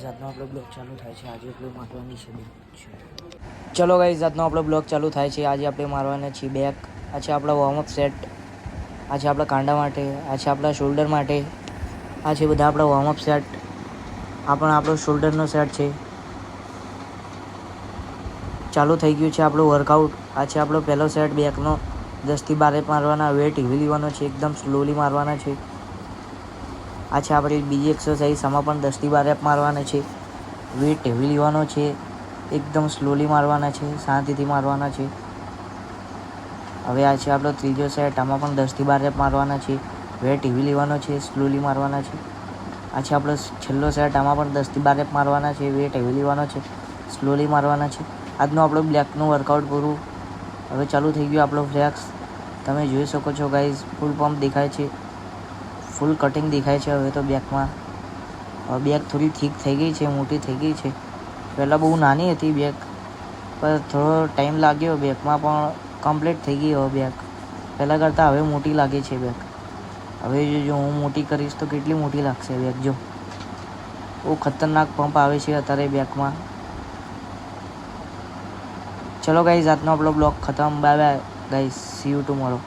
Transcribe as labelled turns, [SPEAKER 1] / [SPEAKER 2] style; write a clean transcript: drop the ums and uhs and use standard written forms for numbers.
[SPEAKER 1] આજનો આપણો બ્લોગ ચાલુ થાય છે. આજે આપણે મારવાની છે બેક. ચલો ગાઈઝ, આજનો આપણો બ્લોગ ચાલુ થાય છે. આજે આપણે મારવાના છીએ બેક. આ છે આપણા વોર્મઅપ સેટ. આ છે આપણા કાંડા માટે. આ છે આપણા શોલ્ડર માટે. આ છે બધા આપણા વોર્મઅપ સેટ. આ પણ આપણો શોલ્ડરનો સેટ છે. ચાલુ થઈ ગયું છે આપણું વર્કઆઉટ. આ છે આપણો પહેલો સેટ બેકનો. 10 થી 12 રેપ મારવાના. વેટ હેવી લેવાનો છે, એકદમ સ્લોલી મારવાના છે. આ છે આપણી બીજી એક્સરસાઇઝ. આમાં પણ 10 થી 12 રેપ મારવાના છે. વેટ હેવી લેવાનો છે, એકદમ સ્લોલી મારવાના છે, શાંતિથી મારવાના છે. હવે આ છે આપણો ત્રીજો સેટ. આમાં પણ 10 થી 12 રેપ મારવાના છે. વેટ હેવી લેવાનો છે, સ્લોલી મારવાના છે. આ છે આપણો છેલ્લો સેટ. આમાં પણ 10 થી 12 રેપ મારવાના છે. વેટ હેવી લેવાનો છે, સ્લોલી મારવાના છે. આજનો આપણો બ્લેકનું વર્કઆઉટ પૂરું. હવે ચાલુ થઈ ગયું આપણો ફ્લેક્સ. તમે જોઈ શકો છો ગાઈઝ, ફૂલ પમ્પ દેખાય છે, ફૂલ કટિંગ દેખાય છે. હવે તો બેકમાં બેક થોડી થીક થઈ ગઈ છે, મોટી થઈ ગઈ છે. પહેલાં બહુ નાની હતી બેક, પણ થોડો ટાઈમ લાગ્યો. બેકમાં પણ કમ્પ્લીટ થઈ ગઈ હવે બેક. પહેલાં કરતાં હવે મોટી લાગે છે બેક. હવે જો હું મોટી કરીશ તો કેટલી મોટી લાગશે બેક. જો બહુ ખતરનાક પંપ આવે છે અત્યારે બેકમાં. ચલો ગાઈઝ, આજનો આપણો બ્લોગ ખતમ. Bye bye guys, C you tomorrow.